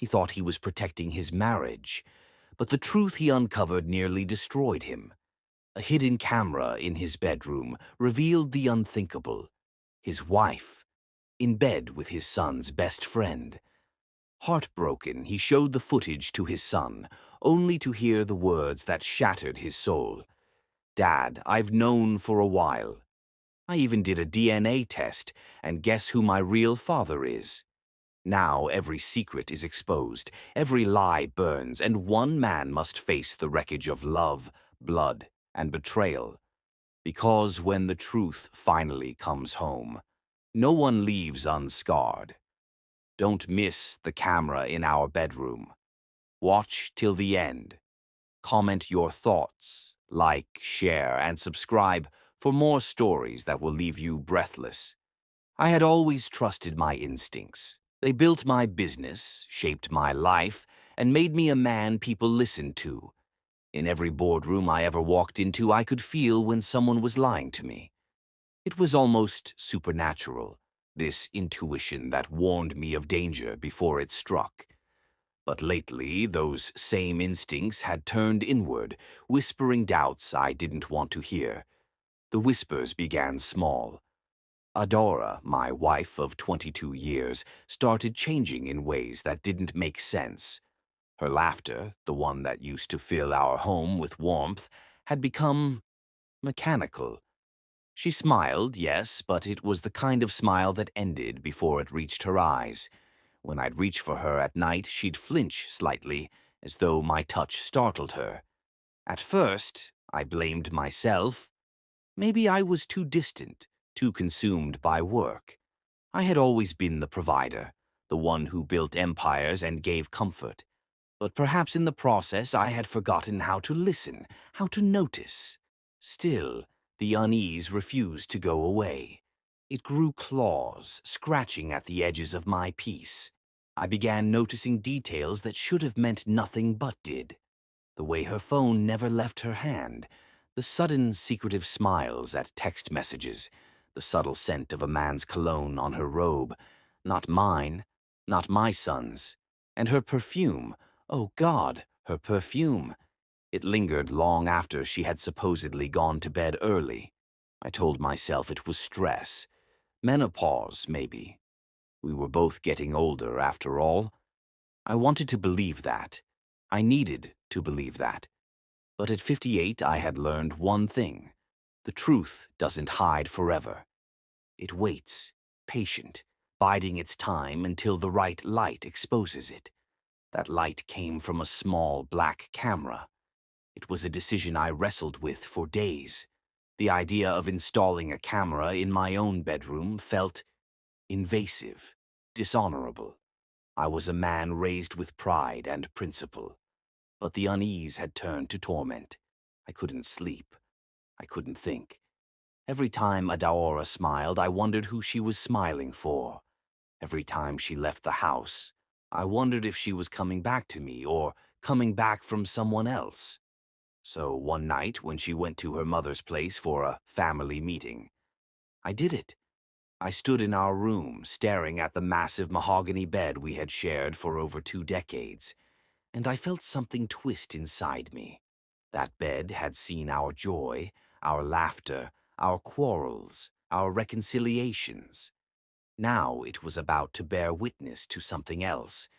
He thought he was protecting his marriage, but the truth he uncovered nearly destroyed him. A hidden camera in his bedroom revealed the unthinkable. His wife, in bed with his son's best friend. Heartbroken, he showed the footage to his son, only to hear the words that shattered his soul. "Dad, I've known for a while. I even did a DNA test, and guess who my real father is?" Now every secret is exposed, every lie burns, and one man must face the wreckage of love, blood, and betrayal. Because when the truth finally comes home, no one leaves unscarred. Don't miss the camera in our bedroom. Watch till the end. Comment your thoughts, like, share, and subscribe for more stories that will leave you breathless. I had always trusted my instincts. They built my business, shaped my life, and made me a man people listened to. In every boardroom I ever walked into, I could feel when someone was lying to me. It was almost supernatural, this intuition that warned me of danger before it struck. But lately, those same instincts had turned inward, whispering doubts I didn't want to hear. The whispers began small. Adora, my wife of 22 years, started changing in ways that didn't make sense. Her laughter, the one that used to fill our home with warmth, had become mechanical. She smiled, yes, but it was the kind of smile that ended before it reached her eyes. When I'd reach for her at night, she'd flinch slightly, as though my touch startled her. At first, I blamed myself. Maybe I was too distant, too consumed by work. I had always been the provider, the one who built empires and gave comfort. But perhaps in the process I had forgotten how to listen, how to notice. Still, the unease refused to go away. It grew claws, scratching at the edges of my peace. I began noticing details that should have meant nothing but did. The way her phone never left her hand, the sudden secretive smiles at text messages, the subtle scent of a man's cologne on her robe, not mine, not my son's, and her perfume, oh God, her perfume. It lingered long after she had supposedly gone to bed early. I told myself it was stress. Menopause, maybe. We were both getting older, after all. I wanted to believe that. I needed to believe that. But at 58, I had learned one thing. The truth doesn't hide forever. It waits, patient, biding its time until the right light exposes it. That light came from a small black camera. It was a decision I wrestled with for days. The idea of installing a camera in my own bedroom felt invasive, dishonorable. I was a man raised with pride and principle. But the unease had turned to torment. I couldn't sleep. I couldn't think. Every time Adaora smiled, I wondered who she was smiling for. Every time she left the house, I wondered if she was coming back to me or coming back from someone else. So one night, when she went to her mother's place for a family meeting, I did it. I stood in our room, staring at the massive mahogany bed we had shared for over 2 decades, and I felt something twist inside me. That bed had seen our joy, our laughter, our quarrels, our reconciliations. Now it was about to bear witness to something else.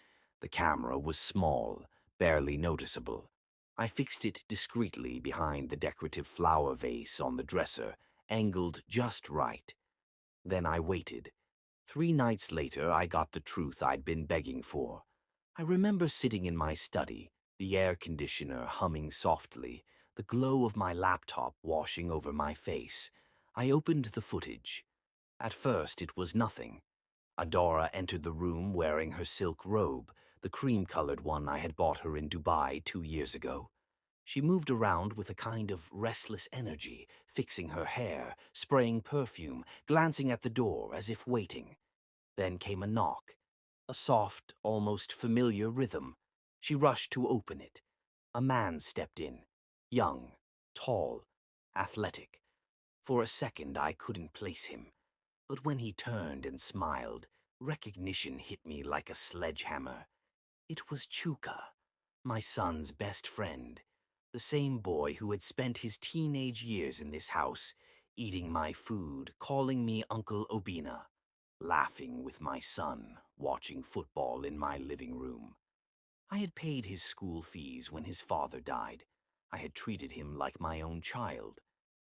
The camera was small, barely noticeable. I fixed it discreetly behind the decorative flower vase on the dresser, angled just right. Then I waited. 3 nights later, I got the truth I'd been begging for. I remember sitting in my study, the air conditioner humming softly, the glow of my laptop washing over my face. I opened the footage. At first, it was nothing. Adora entered the room wearing her silk robe, the cream-colored one I had bought her in Dubai 2 years ago. She moved around with a kind of restless energy, fixing her hair, spraying perfume, glancing at the door as if waiting. Then came a knock, a soft, almost familiar rhythm. She rushed to open it. A man stepped in, young, tall, athletic. For a second I couldn't place him, but when he turned and smiled, recognition hit me like a sledgehammer. It was Chuka, my son's best friend, the same boy who had spent his teenage years in this house, eating my food, calling me Uncle Obina, laughing with my son, watching football in my living room. I had paid his school fees when his father died. I had treated him like my own child.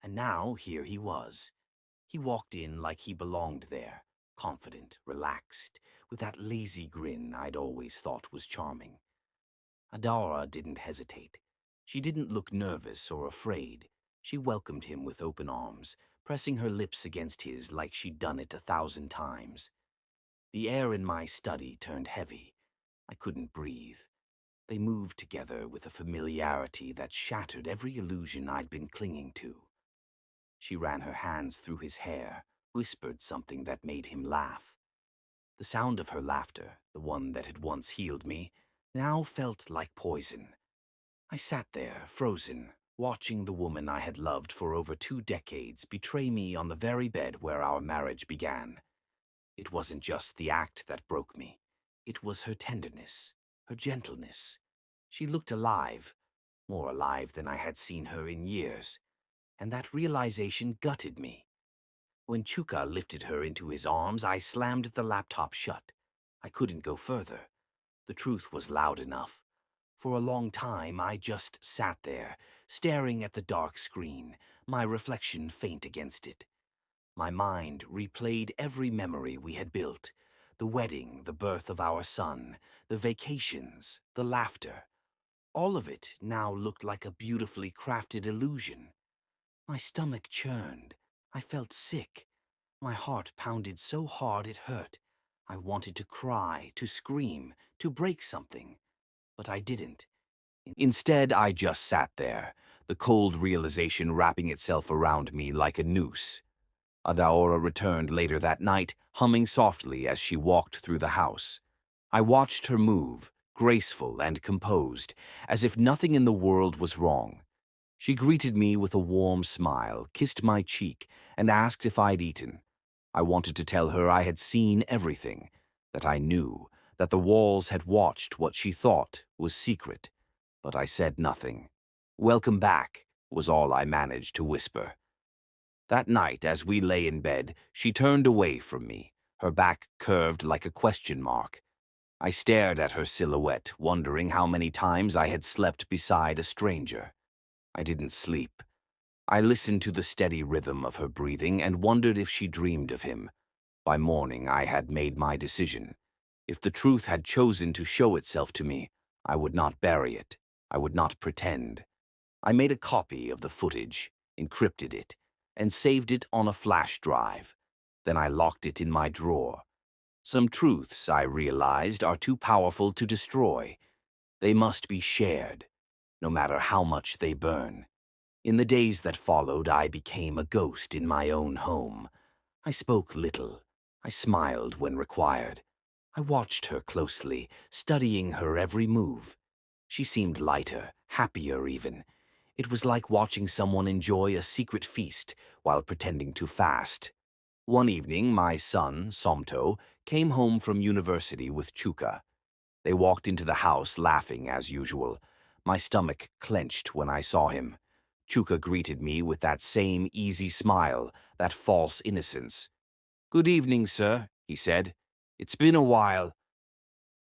And now here he was. He walked in like he belonged there, confident, relaxed, with that lazy grin I'd always thought was charming. Adara didn't hesitate. She didn't look nervous or afraid. She welcomed him with open arms, pressing her lips against his like she'd done it 1,000 times. The air in my study turned heavy. I couldn't breathe. They moved together with a familiarity that shattered every illusion I'd been clinging to. She ran her hands through his hair, whispered something that made him laugh. The sound of her laughter, the one that had once healed me, now felt like poison. I sat there, frozen, watching the woman I had loved for over 2 decades betray me on the very bed where our marriage began. It wasn't just the act that broke me. It was her tenderness, her gentleness. She looked alive, more alive than I had seen her in years, and that realization gutted me. When Chuka lifted her into his arms, I slammed the laptop shut. I couldn't go further. The truth was loud enough. For a long time, I just sat there, staring at the dark screen, my reflection faint against it. My mind replayed every memory we had built: the wedding, the birth of our son, the vacations, the laughter. All of it now looked like a beautifully crafted illusion. My stomach churned. I felt sick. My heart pounded so hard it hurt. I wanted to cry, to scream, to break something. But I didn't. Instead, I just sat there, the cold realization wrapping itself around me like a noose. Adaora returned later that night, humming softly as she walked through the house. I watched her move, graceful and composed, as if nothing in the world was wrong. She greeted me with a warm smile, kissed my cheek, and asked if I'd eaten. I wanted to tell her I had seen everything, that I knew, that the walls had watched what she thought was secret. But I said nothing. "Welcome back," was all I managed to whisper. That night, as we lay in bed, she turned away from me, her back curved like a question mark. I stared at her silhouette, wondering how many times I had slept beside a stranger. I didn't sleep. I listened to the steady rhythm of her breathing and wondered if she dreamed of him. By morning, I had made my decision. If the truth had chosen to show itself to me, I would not bury it. I would not pretend. I made a copy of the footage, encrypted it, and saved it on a flash drive. Then I locked it in my drawer. Some truths, I realized, are too powerful to destroy. They must be shared, no matter how much they burn. In the days that followed, I became a ghost in my own home. I spoke little. I smiled when required. I watched her closely, studying her every move. She seemed lighter, happier even. It was like watching someone enjoy a secret feast while pretending to fast. One evening, my son, Somto, came home from university with Chuka. They walked into the house laughing as usual. My stomach clenched when I saw him. Chuka greeted me with that same easy smile, that false innocence. "Good evening, sir," he said. "It's been a while."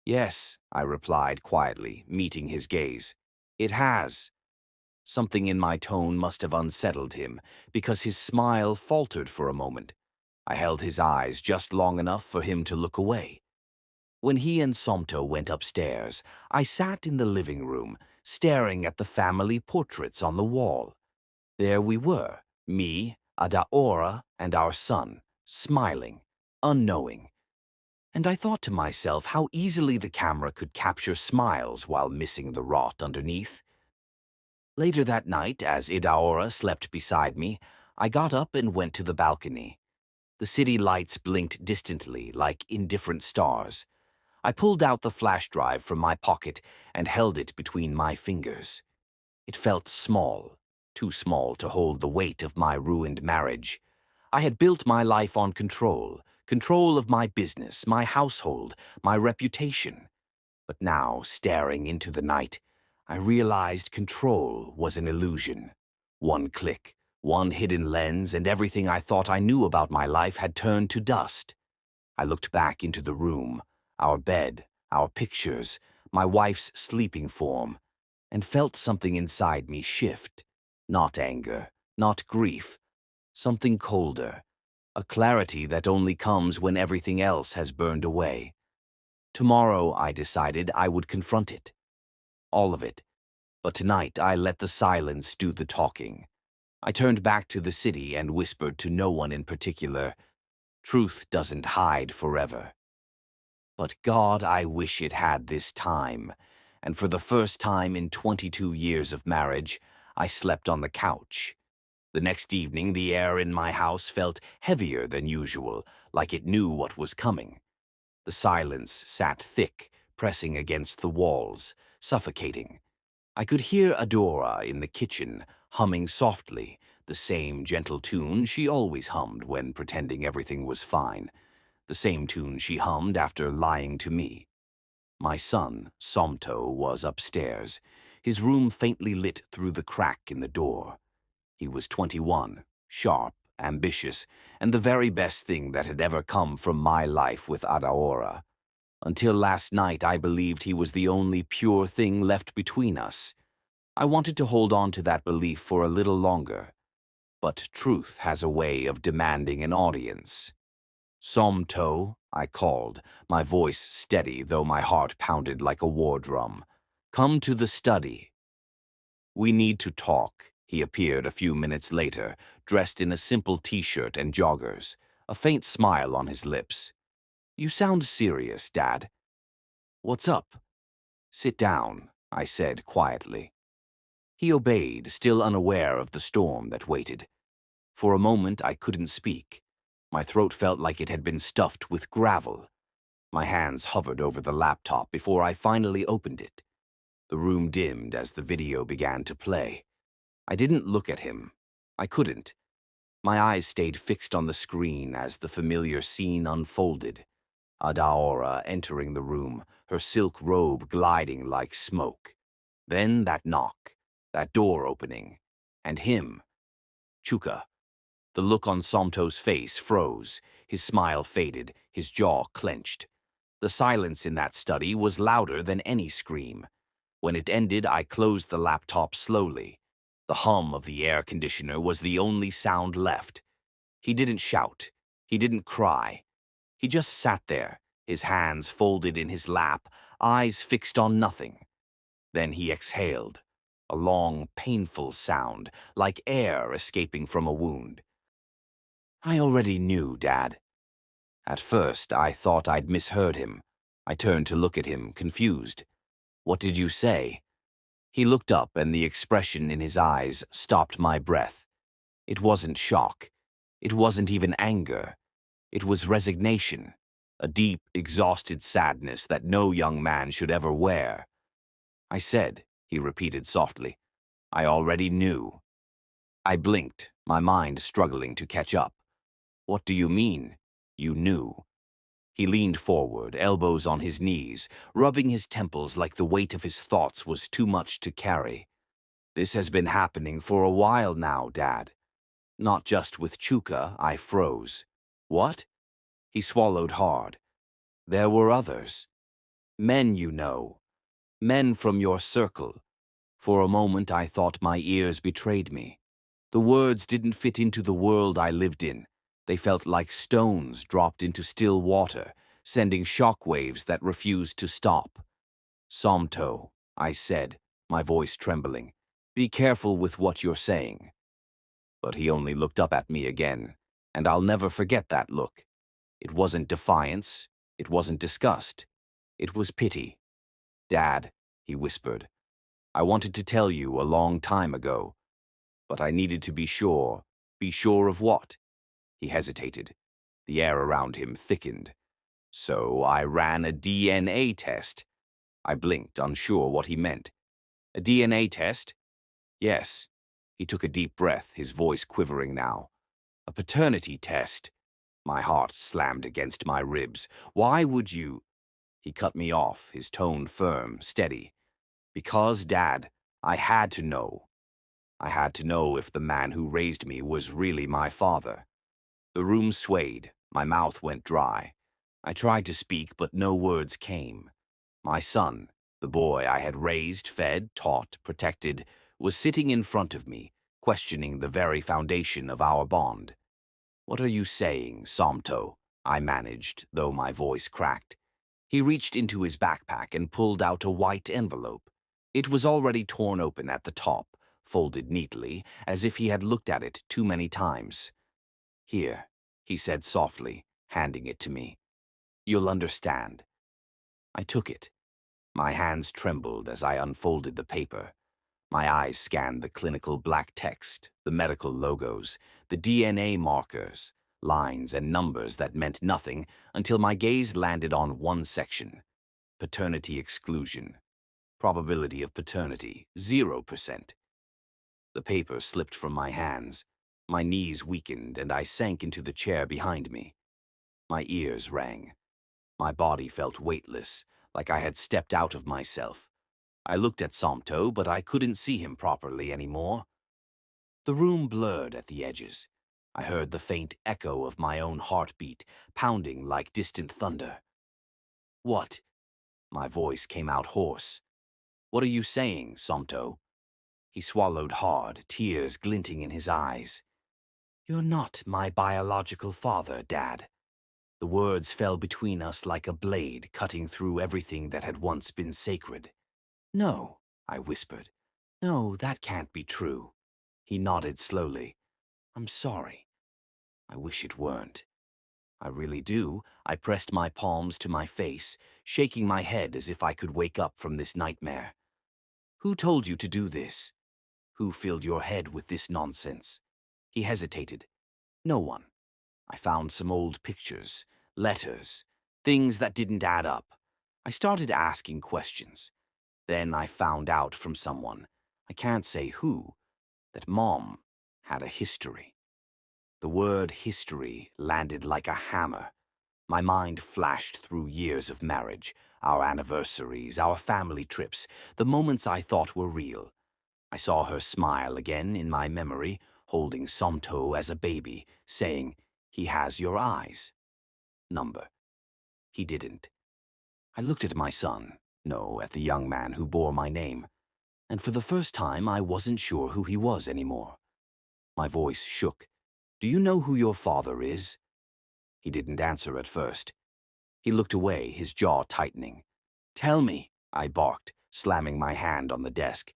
"Yes," I replied quietly, meeting his gaze. "It has." Something in my tone must have unsettled him, because his smile faltered for a moment. I held his eyes just long enough for him to look away. When he and Somto went upstairs, I sat in the living room, staring at the family portraits on the wall. There we were, me, Adaora, and our son, smiling, unknowing. And I thought to myself how easily the camera could capture smiles while missing the rot underneath. Later that night, as Idaora slept beside me, I got up and went to the balcony. The city lights blinked distantly like indifferent stars. I pulled out the flash drive from my pocket and held it between my fingers. It felt small, too small to hold the weight of my ruined marriage. I had built my life on control, control of my business, my household, my reputation. But now, staring into the night, I realized control was an illusion. One click, one hidden lens, and everything I thought I knew about my life had turned to dust. I looked back into the room, our bed, our pictures, my wife's sleeping form, and felt something inside me shift. Not anger, not grief, something colder, a clarity that only comes when everything else has burned away. Tomorrow, I decided I would confront it. All of it. But tonight, I let the silence do the talking. I turned back to the city and whispered to no one in particular, "Truth doesn't hide forever." But God, I wish it had this time. And for the first time in 22 years of marriage, I slept on the couch. The next evening, the air in my house felt heavier than usual, like it knew what was coming. The silence sat thick, pressing against the walls, suffocating. I could hear Adora in the kitchen, humming softly, the same gentle tune she always hummed when pretending everything was fine, the same tune she hummed after lying to me. My son, Somto, was upstairs, his room faintly lit through the crack in the door. He was 21, sharp, ambitious, and the very best thing that had ever come from my life with Adaora. Until last night, I believed he was the only pure thing left between us. I wanted to hold on to that belief for a little longer. But truth has a way of demanding an audience. "Somto," I called, my voice steady though my heart pounded like a war drum. "Come to the study." "We need to talk." He appeared a few minutes later, dressed in a simple t-shirt and joggers, a faint smile on his lips. "You sound serious, Dad." "What's up?" "Sit down," I said quietly. He obeyed, still unaware of the storm that waited. For a moment, I couldn't speak. My throat felt like it had been stuffed with gravel. My hands hovered over the laptop before I finally opened it. The room dimmed as the video began to play. I didn't look at him. I couldn't. My eyes stayed fixed on the screen as the familiar scene unfolded. Adaora entering the room, her silk robe gliding like smoke. Then that knock, that door opening, and him, Chuka. The look on Somto's face froze, his smile faded, his jaw clenched. The silence in that study was louder than any scream. When it ended, I closed the laptop slowly. The hum of the air conditioner was the only sound left. He didn't shout. He didn't cry. He just sat there, his hands folded in his lap, eyes fixed on nothing. Then he exhaled, a long, painful sound, like air escaping from a wound. "I already knew, Dad." At first, I thought I'd misheard him. I turned to look at him, confused. "What did you say?" He looked up, and the expression in his eyes stopped my breath. It wasn't shock. It wasn't even anger. It was resignation, a deep, exhausted sadness that no young man should ever wear. "I said," he repeated softly, "I already knew." I blinked, my mind struggling to catch up. "What do you mean, you knew?" He leaned forward, elbows on his knees, rubbing his temples like the weight of his thoughts was too much to carry. "This has been happening for a while now, Dad." "Not just with Chuka," I froze. "What?" He swallowed hard. "There were others. Men you know. Men from your circle." For a moment I thought my ears betrayed me. The words didn't fit into the world I lived in. They felt like stones dropped into still water, sending shockwaves that refused to stop. "Somto," I said, my voice trembling. "Be careful with what you're saying." But he only looked up at me again, and I'll never forget that look. It wasn't defiance. It wasn't disgust. It was pity. "Dad," he whispered, "I wanted to tell you a long time ago, but I needed to be sure." "Be sure of what?" He hesitated. The air around him thickened. "So I ran a DNA test." I blinked, unsure what he meant. "A DNA test?" "Yes." He took a deep breath, his voice quivering now. "A paternity test." My heart slammed against my ribs. "Why would you?" He cut me off, his tone firm, steady. Because, Dad, I had to know. I had to know if the man who raised me was really my father. The room swayed. My mouth went dry. I tried to speak, but no words came. My son, the boy I had raised, fed, taught, protected, was sitting in front of me, questioning the very foundation of our bond. "What are you saying, Somto?" I managed, though my voice cracked. He reached into his backpack and pulled out a white envelope. It was already torn open at the top, folded neatly, as if he had looked at it too many times. "Here," he said softly, handing it to me. "You'll understand." I took it. My hands trembled as I unfolded the paper. My eyes scanned the clinical black text, the medical logos, the DNA markers, lines and numbers that meant nothing until my gaze landed on one section: paternity exclusion. Probability of paternity, 0%. The paper slipped from my hands. My knees weakened and I sank into the chair behind me. My ears rang. My body felt weightless, like I had stepped out of myself. I looked at Somto, but I couldn't see him properly anymore. The room blurred at the edges. I heard the faint echo of my own heartbeat, pounding like distant thunder. "What?" My voice came out hoarse. "What are you saying, Somto?" He swallowed hard, tears glinting in his eyes. "You're not my biological father, Dad." The words fell between us like a blade cutting through everything that had once been sacred. "No," I whispered. "No, that can't be true." He nodded slowly. "I'm sorry. I wish it weren't." "I really do." I pressed my palms to my face, shaking my head as if I could wake up from this nightmare. "Who told you to do this? Who filled your head with this nonsense?" He hesitated. "No one. I found some old pictures, letters, things that didn't add up. I started asking questions. Then I found out from someone, I can't say who, that Mom had a history." The word history landed like a hammer. My mind flashed through years of marriage, our anniversaries, our family trips, the moments I thought were real. I saw her smile again in my memory, holding Somto as a baby, saying, "He has your eyes." Number. He didn't. I looked at my son, no, at the young man who bore my name, and for the first time I wasn't sure who he was anymore. My voice shook. "Do you know who your father is?" He didn't answer at first. He looked away, his jaw tightening. "Tell me," I barked, slamming my hand on the desk.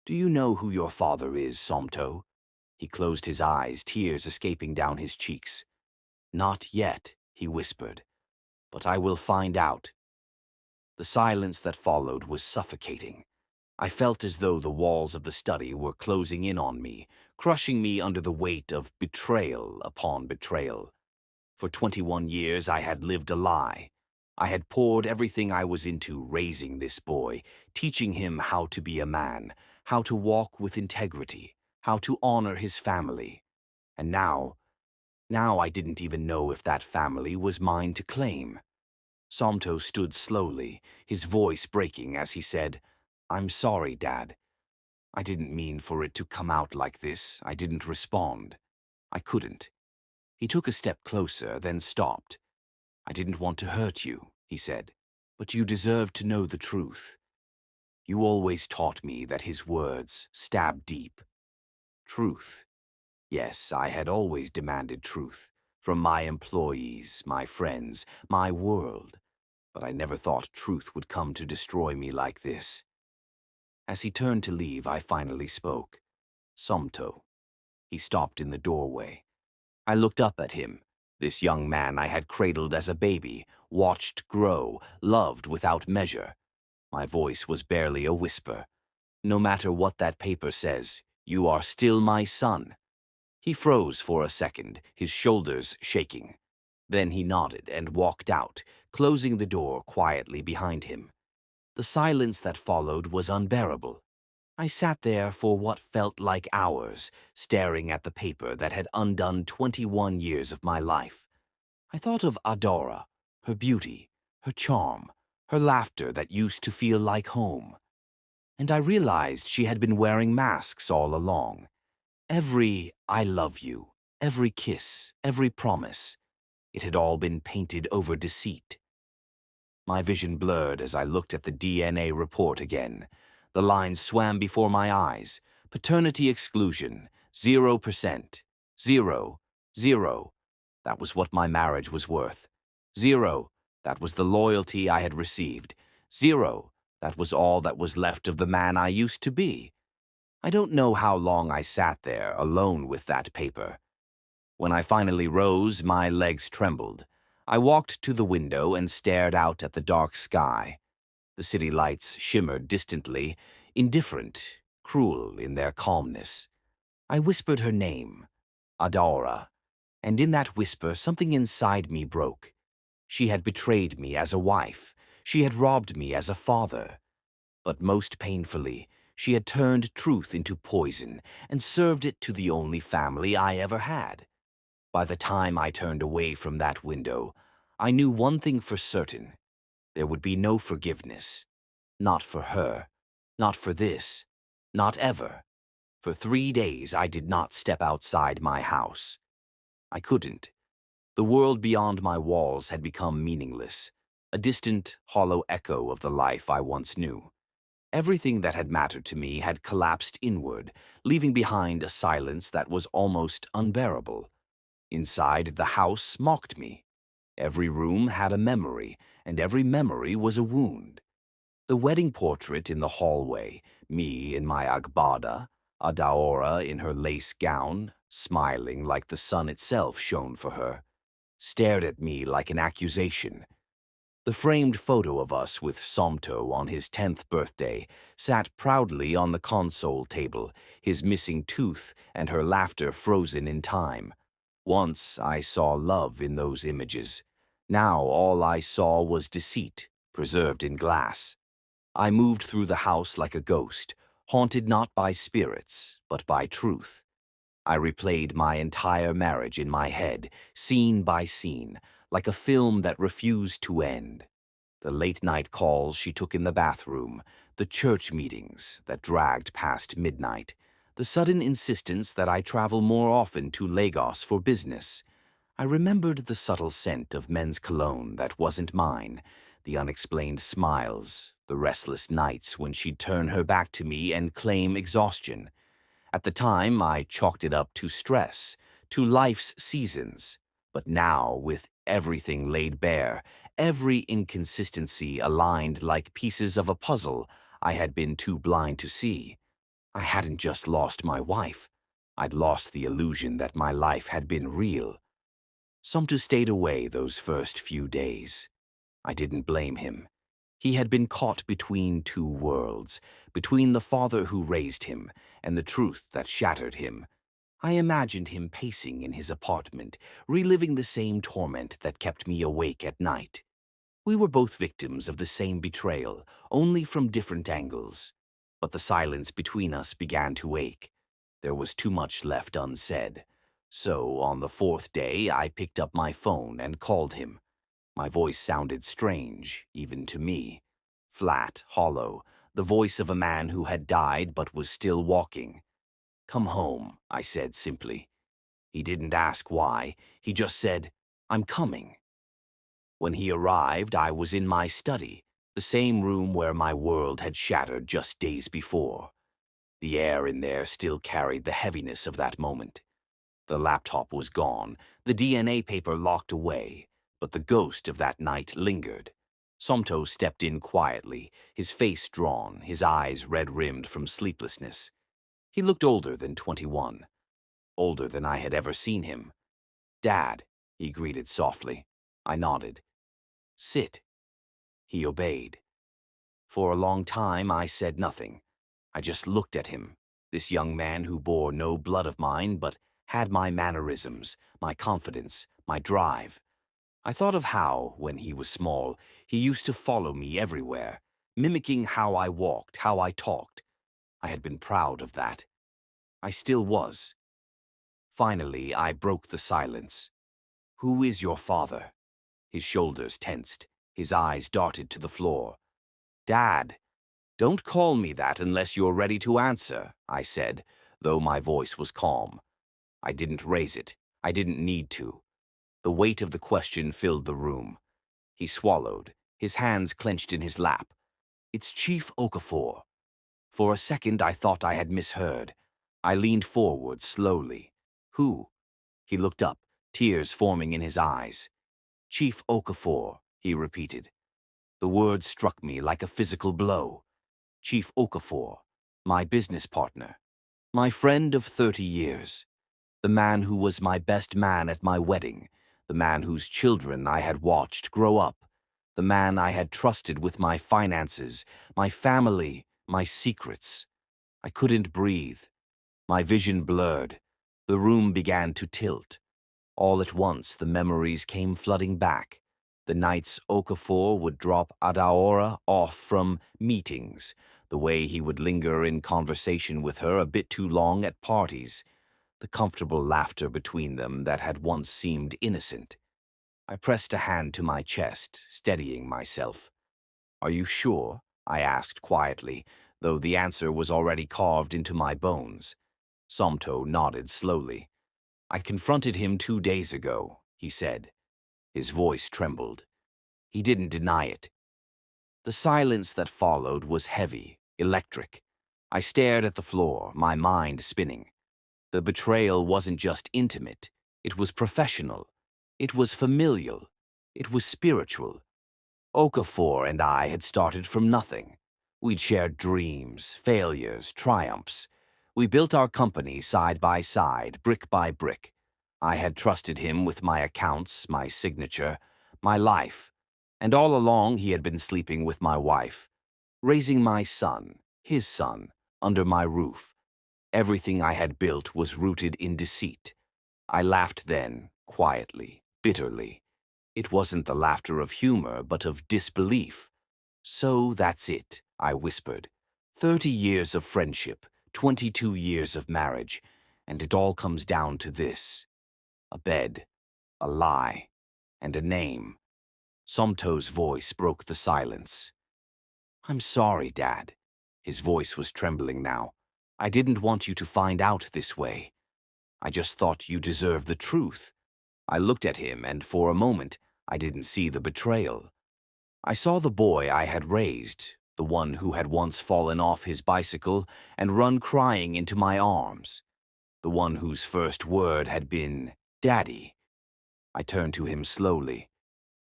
"Do you know who your father is, Somto?" He closed his eyes, tears escaping down his cheeks. "Not yet," he whispered, "but I will find out." The silence that followed was suffocating. I felt as though the walls of the study were closing in on me, crushing me under the weight of betrayal upon betrayal. For 21 years I had lived a lie. I had poured everything I was into raising this boy, teaching him how to be a man, how to walk with integrity, how to honor his family. And now I didn't even know if that family was mine to claim. Somto stood slowly, his voice breaking as he said, "I'm sorry, Dad. I didn't mean for it to come out like this." I didn't respond. I couldn't. He took a step closer, then stopped. "I didn't want to hurt you," he said, "but you deserve to know the truth. You always taught me that his words stab deep." Truth. Yes, I had always demanded truth from my employees, my friends, my world, but I never thought truth would come to destroy me like this. As he turned to leave, I finally spoke. "Somto." He stopped in the doorway. I looked up at him, this young man I had cradled as a baby, watched grow, loved without measure. My voice was barely a whisper. "No matter what that paper says, you are still my son." He froze for a second, his shoulders shaking. Then he nodded and walked out, closing the door quietly behind him. The silence that followed was unbearable. I sat there for what felt like hours, staring at the paper that had undone 21 years of my life. I thought of Adora, her beauty, her charm, her laughter that used to feel like home. And I realized she had been wearing masks all along. Every "I love you," every kiss, every promise, it had all been painted over deceit. My vision blurred as I looked at the DNA report again. The lines swam before my eyes. Paternity exclusion, 0%. 0. 0. That was what my marriage was worth. 0. That was the loyalty I had received. 0. That was all that was left of the man I used to be. I don't know how long I sat there, alone with that paper. When I finally rose, my legs trembled. I walked to the window and stared out at the dark sky. The city lights shimmered distantly, indifferent, cruel in their calmness. I whispered her name, Adora, and in that whisper something inside me broke. She had betrayed me as a wife. She had robbed me as a father. But most painfully, she had turned truth into poison and served it to the only family I ever had. By the time I turned away from that window, I knew one thing for certain. There would be no forgiveness. Not for her. Not for this. Not ever. For 3 days I did not step outside my house. I couldn't. The world beyond my walls had become meaningless, a distant, hollow echo of the life I once knew. Everything that had mattered to me had collapsed inward, leaving behind a silence that was almost unbearable. Inside, the house mocked me. Every room had a memory, and every memory was a wound. The wedding portrait in the hallway, me in my agbada, Adaora in her lace gown, smiling like the sun itself shone for her, stared at me like an accusation. The framed photo of us with Somto on his 10th birthday sat proudly on the console table, his missing tooth and her laughter frozen in time. Once I saw love in those images. Now all I saw was deceit, preserved in glass. I moved through the house like a ghost, haunted not by spirits, but by truth. I replayed my entire marriage in my head, scene by scene, like a film that refused to end. The late-night calls she took in the bathroom, the church meetings that dragged past midnight, the sudden insistence that I travel more often to Lagos for business. I remembered the subtle scent of men's cologne that wasn't mine, the unexplained smiles, the restless nights when she'd turn her back to me and claim exhaustion. At the time, I chalked it up to stress, to life's seasons. But now, with everything laid bare, every inconsistency aligned like pieces of a puzzle I had been too blind to see, I hadn't just lost my wife. I'd lost the illusion that my life had been real. Sumter stayed away those first few days. I didn't blame him. He had been caught between two worlds, between the father who raised him and the truth that shattered him. I imagined him pacing in his apartment, reliving the same torment that kept me awake at night. We were both victims of the same betrayal, only from different angles. But the silence between us began to ache. There was too much left unsaid. So, on the 4th day, I picked up my phone and called him. My voice sounded strange, even to me. Flat, hollow, the voice of a man who had died but was still walking. "Come home," I said simply. He didn't ask why. He just said, "I'm coming." When he arrived, I was in my study, the same room where my world had shattered just days before. The air in there still carried the heaviness of that moment. The laptop was gone, the DNA paper locked away, but the ghost of that night lingered. Somto stepped in quietly, his face drawn, his eyes red-rimmed from sleeplessness. He looked older than 21, older than I had ever seen him. "Dad," he greeted softly. I nodded. "Sit." He obeyed. For a long time I said nothing. I just looked at him, this young man who bore no blood of mine but had my mannerisms, my confidence, my drive. I thought of how, when he was small, he used to follow me everywhere, mimicking how I walked, how I talked. I had been proud of that. I still was. Finally, I broke the silence. "Who is your father?" His shoulders tensed, His eyes darted to the floor. "Dad, don't call me that unless you're ready to answer," I said, though my voice was calm. I didn't raise it. I didn't need to. The weight of the question filled the room. He swallowed, his hands clenched in his lap. "It's Chief Okafor." For a second, I thought I had misheard. I leaned forward slowly. "Who?" He looked up, tears forming in his eyes. "Chief Okafor," he repeated. The word struck me like a physical blow. Chief Okafor, my business partner, my friend of 30 years, the man who was my best man at my wedding, the man whose children I had watched grow up, the man I had trusted with my finances, my family, my secrets. I couldn't breathe. My vision blurred. The room began to tilt. All at once, the memories came flooding back. The nights Okafor would drop Adaora off from meetings, the way he would linger in conversation with her a bit too long at parties, the comfortable laughter between them that had once seemed innocent. I pressed a hand to my chest, steadying myself. "Are you sure?" I asked quietly, though the answer was already carved into my bones. Somto nodded slowly. "I confronted him 2 days ago," he said. His voice trembled. He didn't deny it. The silence that followed was heavy, electric. I stared at the floor, my mind spinning. The betrayal wasn't just intimate. It was professional. It was familial. It was spiritual. Okafor and I had started from nothing. We'd shared dreams, failures, triumphs. We built our company side by side, brick by brick. I had trusted him with my accounts, my signature, my life. And all along he had been sleeping with my wife, raising my son, his son, under my roof. Everything I had built was rooted in deceit. I laughed then, quietly, bitterly. It wasn't the laughter of humor, but of disbelief. "So that's it," I whispered. 30 years of friendship, 22 years of marriage, and it all comes down to this. A bed, a lie, and a name. Somto's voice broke the silence. "I'm sorry, Dad." His voice was trembling now. "I didn't want you to find out this way. I just thought you deserved the truth." I looked at him, and for a moment, I didn't see the betrayal. I saw the boy I had raised, the one who had once fallen off his bicycle and run crying into my arms, the one whose first word had been, "Daddy." I turned to him slowly.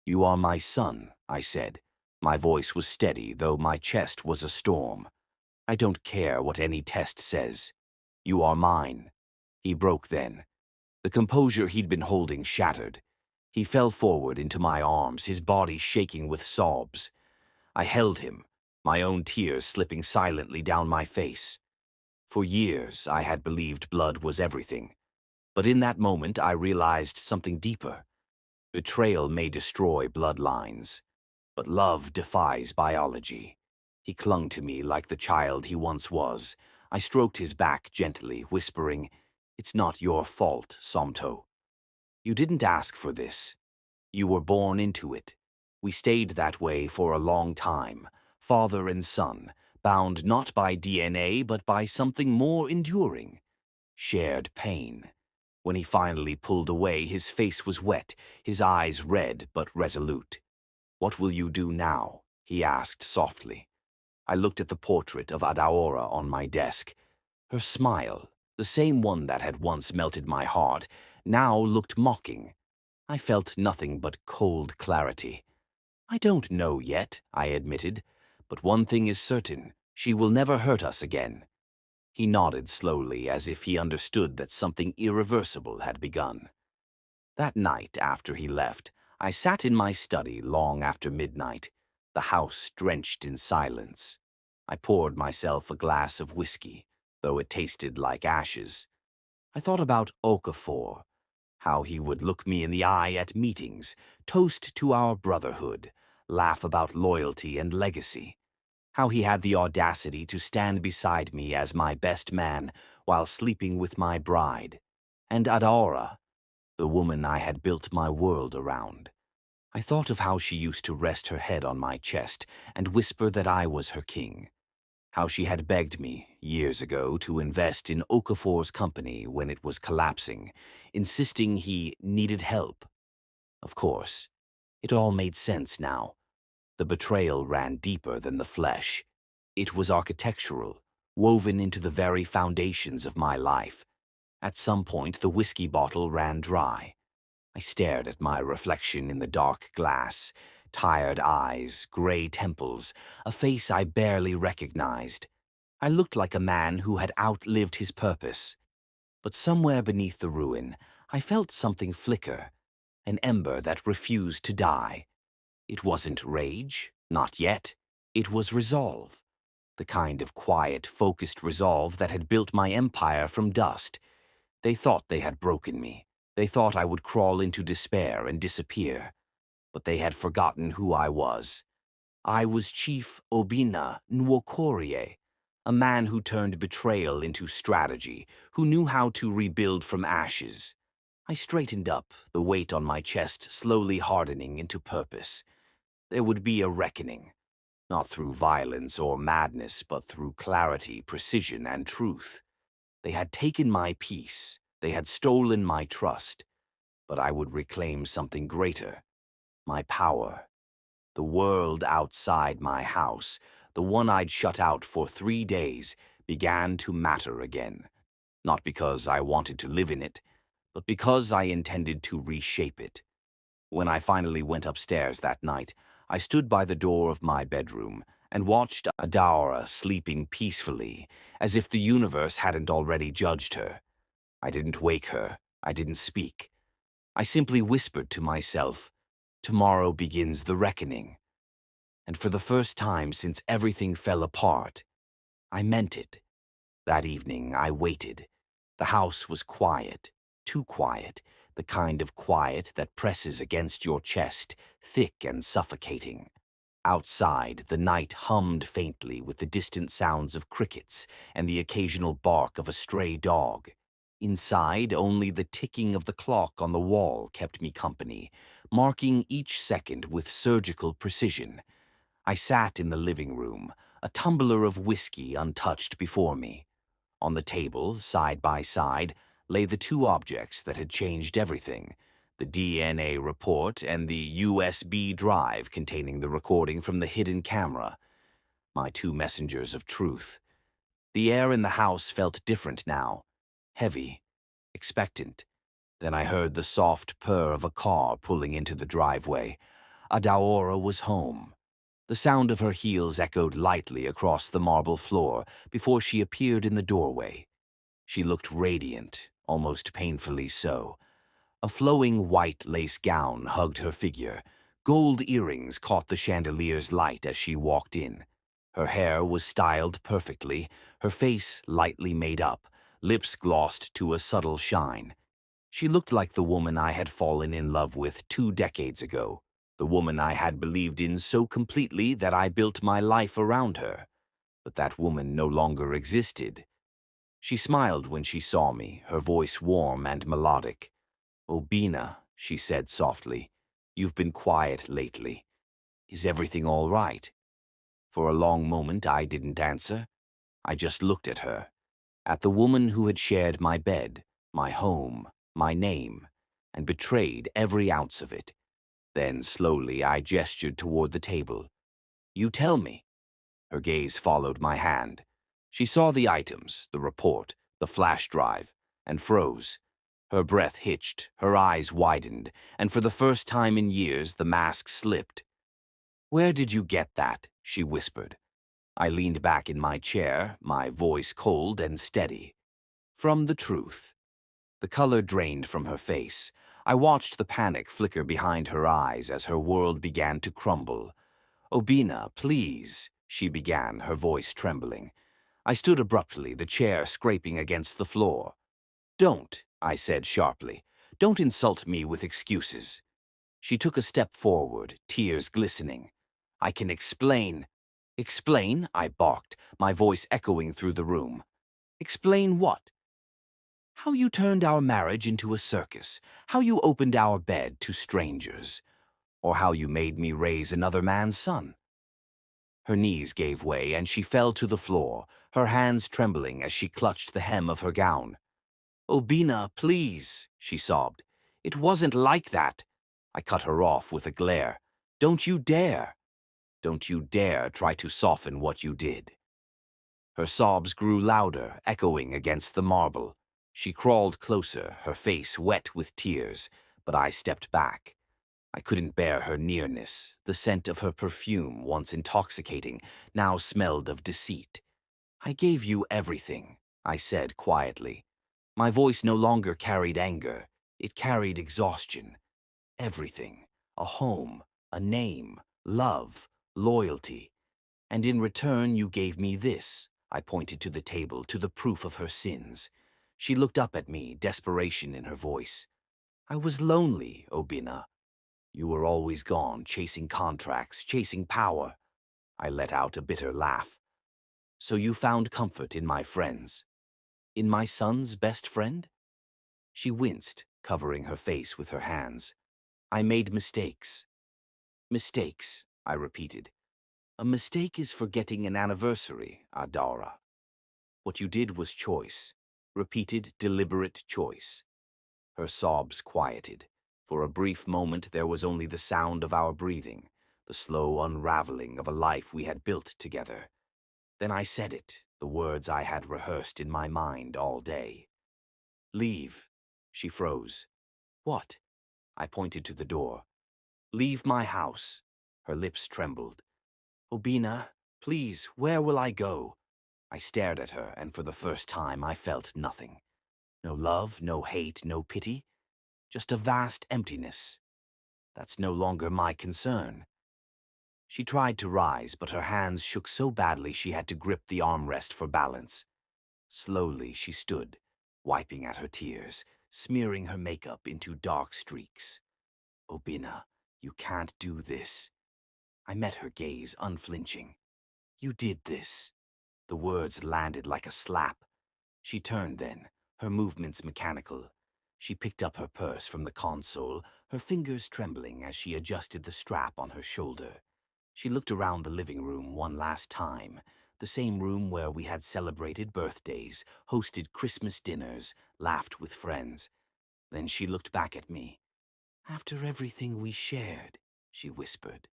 "You are my son," I said. My voice was steady, though my chest was a storm. "I don't care what any test says. You are mine." He broke then. The composure he'd been holding shattered. He fell forward into my arms, his body shaking with sobs. I held him, my own tears slipping silently down my face. For years, I had believed blood was everything. But in that moment, I realized something deeper. Betrayal may destroy bloodlines, but love defies biology. He clung to me like the child he once was. I stroked his back gently, whispering, "It's not your fault, Somto. You didn't ask for this. You were born into it. We stayed that way for a long time, father and son, bound not by DNA but by something more enduring. Shared pain." When he finally pulled away, his face was wet, his eyes red but resolute. "What will you do now?" he asked softly. I looked at the portrait of Adaora on my desk. Her smile, the same one that had once melted my heart, now looked mocking. I felt nothing but cold clarity. "I don't know yet," I admitted, "but one thing is certain, she will never hurt us again." He nodded slowly, as if he understood that something irreversible had begun. That night, after he left, I sat in my study long after midnight, the house drenched in silence. I poured myself a glass of whiskey, though it tasted like ashes. I thought about Okafor, how he would look me in the eye at meetings, toast to our brotherhood, laugh about loyalty and legacy, how he had the audacity to stand beside me as my best man while sleeping with my bride, and Adaora, the woman I had built my world around. I thought of how she used to rest her head on my chest and whisper that I was her king. How she had begged me, years ago, to invest in Okafor's company when it was collapsing, insisting he needed help. Of course, it all made sense now. The betrayal ran deeper than the flesh. It was architectural, woven into the very foundations of my life. At some point, the whiskey bottle ran dry. I stared at my reflection in the dark glass, tired eyes, gray temples, a face I barely recognized. I looked like a man who had outlived his purpose. But somewhere beneath the ruin, I felt something flicker, an ember that refused to die. It wasn't rage, not yet. It was resolve. The kind of quiet, focused resolve that had built my empire from dust. They thought they had broken me. They thought I would crawl into despair and disappear. But they had forgotten who I was. I was Chief Obina Nwokorie, a man who turned betrayal into strategy, who knew how to rebuild from ashes. I straightened up, the weight on my chest slowly hardening into purpose. There would be a reckoning, not through violence or madness, but through clarity, precision, and truth. They had taken my peace, they had stolen my trust, but I would reclaim something greater, my power. The world outside my house, the one I'd shut out for 3 days, began to matter again. Not because I wanted to live in it, but because I intended to reshape it. When I finally went upstairs that night, I stood by the door of my bedroom and watched Adaora sleeping peacefully, as if the universe hadn't already judged her. I didn't wake her. I didn't speak. I simply whispered to myself, "Tomorrow begins the reckoning." And for the first time since everything fell apart, I meant it. That evening, I waited. The house was quiet, too quiet, the kind of quiet that presses against your chest, thick and suffocating. Outside, the night hummed faintly with the distant sounds of crickets and the occasional bark of a stray dog. Inside, only the ticking of the clock on the wall kept me company, marking each second with surgical precision. I sat in the living room, a tumbler of whiskey untouched before me. On the table, side by side, lay the two objects that had changed everything: the DNA report and the USB drive containing the recording from the hidden camera, my two messengers of truth. The air in the house felt different now, heavy, expectant. Then I heard the soft purr of a car pulling into the driveway. Adaora was home. The sound of her heels echoed lightly across the marble floor before she appeared in the doorway. She looked radiant, almost painfully so. A flowing white lace gown hugged her figure. Gold earrings caught the chandelier's light as she walked in. Her hair was styled perfectly, her face lightly made up, lips glossed to a subtle shine. She looked like the woman I had fallen in love with 2 decades ago, the woman I had believed in so completely that I built my life around her. But that woman no longer existed. She smiled when she saw me, her voice warm and melodic. "Obina," she said softly, "you've been quiet lately. Is everything all right?" For a long moment I didn't answer. I just looked at her, at the woman who had shared my bed, my home, my name, and betrayed every ounce of it. Then slowly I gestured toward the table. "You tell me." Her gaze followed my hand. She saw the items, the report, the flash drive, and froze. Her breath hitched, her eyes widened, and for the first time in years the mask slipped. "Where did you get that?" she whispered. I leaned back in my chair, my voice cold and steady. "From the truth." The color drained from her face. I watched the panic flicker behind her eyes as her world began to crumble. "Obina, please," she began, her voice trembling. I stood abruptly, the chair scraping against the floor. "Don't," I said sharply. "Don't insult me with excuses." She took a step forward, tears glistening. "I can explain." "Explain?" I barked, my voice echoing through the room. "Explain what?" "How you turned our marriage into a circus. How you opened our bed to strangers." or how you made me raise another man's son." Her knees gave way and she fell to the floor, her hands trembling as she clutched the hem of her gown. "Obina, please," she sobbed. "It wasn't like that." I cut her off with a glare. "Don't you dare! Don't you dare try to soften what you did." Her sobs grew louder, echoing against the marble. She crawled closer, her face wet with tears, but I stepped back. I couldn't bear her nearness. The scent of her perfume, once intoxicating, now smelled of deceit. "I gave you everything," I said quietly. My voice no longer carried anger. It carried exhaustion. Everything. A home, a name, love, loyalty. And in return you gave me this. I pointed to the table, to the proof of her sins. She looked up at me, desperation in her voice. "I was lonely, Obina. You were always gone, chasing contracts, chasing power." I let out a bitter laugh. "So you found comfort in my friends? In my son's best friend?" She winced, covering her face with her hands. "I made mistakes." "Mistakes," I repeated. "A mistake is forgetting an anniversary, Adara. What you did was choice. Repeated, deliberate choice." Her sobs quieted. For a brief moment there was only the sound of our breathing, the slow unraveling of a life we had built together. Then I said it, the words I had rehearsed in my mind all day. "Leave." She froze. "What?" I pointed to the door. "Leave my house." Her lips trembled. "Obina, please, where will I go?" I stared at her, and for the first time I felt nothing. No love, no hate, no pity. Just a vast emptiness. "That's no longer my concern." She tried to rise, but her hands shook so badly she had to grip the armrest for balance. Slowly she stood, wiping at her tears, smearing her makeup into dark streaks. "Obina, you can't do this." I met her gaze, unflinching. "You did this." The words landed like a slap. She turned then, her movements mechanical. She picked up her purse from the console, her fingers trembling as she adjusted the strap on her shoulder. She looked around the living room one last time, the same room where we had celebrated birthdays, hosted Christmas dinners, laughed with friends. Then she looked back at me. "After everything we shared," she whispered.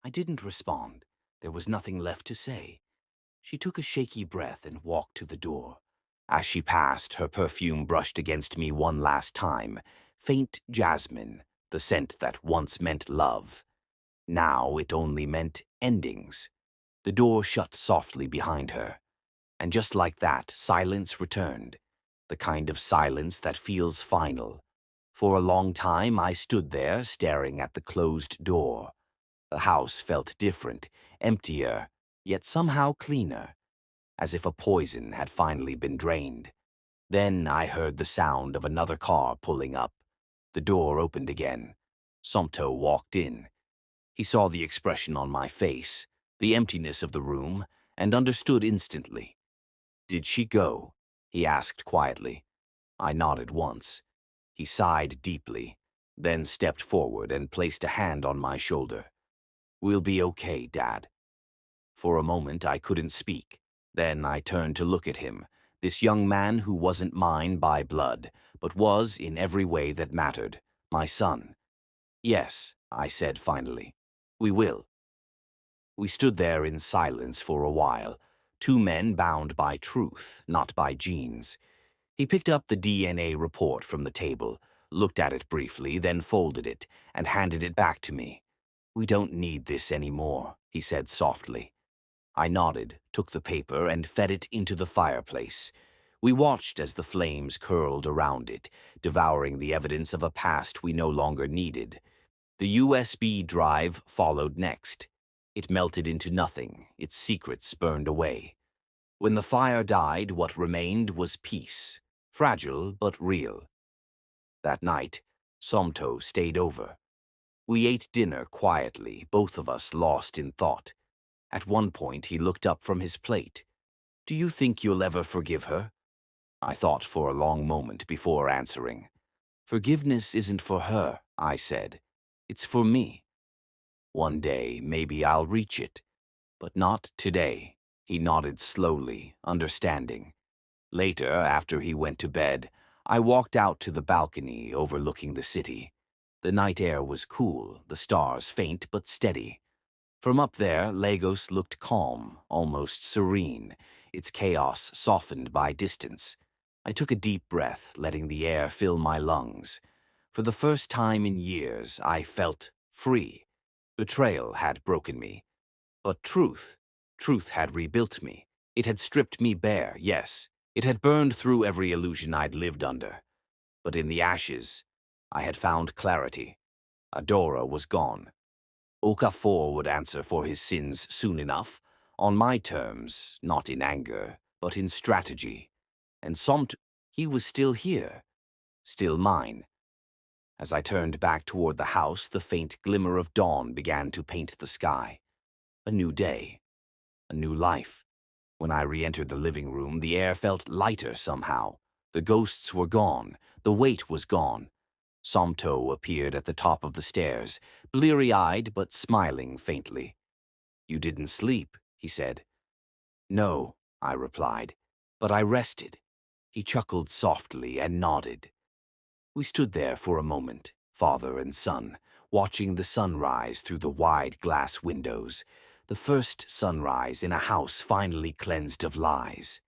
I didn't respond. There was nothing left to say. She took a shaky breath and walked to the door. As she passed, her perfume brushed against me one last time. Faint jasmine, the scent that once meant love. Now it only meant endings. The door shut softly behind her. And just like that, silence returned. The kind of silence that feels final. For a long time, I stood there, staring at the closed door. The house felt different, emptier, yet somehow cleaner, as if a poison had finally been drained. Then I heard the sound of another car pulling up. The door opened again. Somto walked in. He saw the expression on my face, the emptiness of the room, and understood instantly. "Did she go?" he asked quietly. I nodded once. He sighed deeply, then stepped forward and placed a hand on my shoulder. "We'll be okay, Dad." For a moment I couldn't speak. Then I turned to look at him, this young man who wasn't mine by blood, but was, in every way that mattered, my son. "Yes," I said finally. "We will." We stood there in silence for a while, two men bound by truth, not by genes. He picked up the DNA report from the table, looked at it briefly, then folded it, and handed it back to me. "We don't need this anymore," he said softly. I nodded, took the paper, and fed it into the fireplace. We watched as the flames curled around it, devouring the evidence of a past we no longer needed. The USB drive followed next. It melted into nothing, its secrets burned away. When the fire died, what remained was peace, fragile but real. That night, Somto stayed over. We ate dinner quietly, both of us lost in thought. At one point, he looked up from his plate. "Do you think you'll ever forgive her?" I thought for a long moment before answering. "Forgiveness isn't for her," I said. "It's for me." One day, maybe I'll reach it. But not today. He nodded slowly, understanding. Later, after he went to bed, I walked out to the balcony overlooking the city. The night air was cool, the stars faint but steady. From up there, Lagos looked calm, almost serene, its chaos softened by distance. I took a deep breath, letting the air fill my lungs. For the first time in years, I felt free. Betrayal had broken me, but truth had rebuilt me. It had stripped me bare, yes. It had burned through every illusion I'd lived under. But in the ashes, I had found clarity. Adora was gone. Okafor would answer for his sins soon enough, on my terms, not in anger, but in strategy. And he was still here, still mine. As I turned back toward the house, the faint glimmer of dawn began to paint the sky. A new day, a new life. When I re-entered the living room, the air felt lighter somehow. The ghosts were gone, the weight was gone. Somto appeared at the top of the stairs, bleary-eyed but smiling faintly. "You didn't sleep," he said. "No," I replied, "but I rested." He chuckled softly and nodded. We stood there for a moment, father and son, watching the sunrise through the wide glass windows, the first sunrise in a house finally cleansed of lies.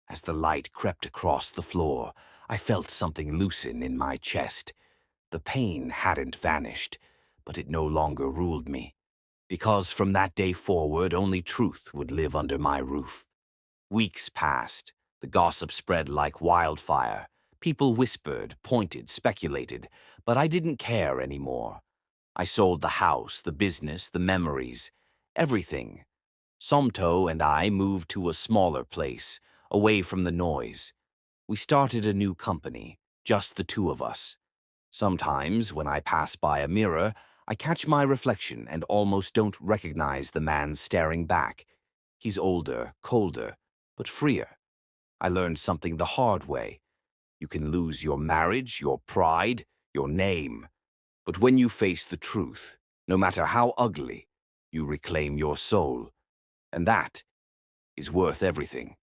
As the light crept across the floor, I felt something loosen in my chest. The pain hadn't vanished, but it no longer ruled me, because from that day forward only truth would live under my roof. Weeks passed. The gossip spread like wildfire. People whispered, pointed, speculated, but I didn't care anymore. I sold the house, the business, the memories, everything. Somto and I moved to a smaller place, away from the noise. We started a new company, just the two of us. Sometimes, when I pass by a mirror, I catch my reflection and almost don't recognize the man staring back. He's older, colder, but freer. I learned something the hard way. You can lose your marriage, your pride, your name. But when you face the truth, no matter how ugly, you reclaim your soul. And that is worth everything.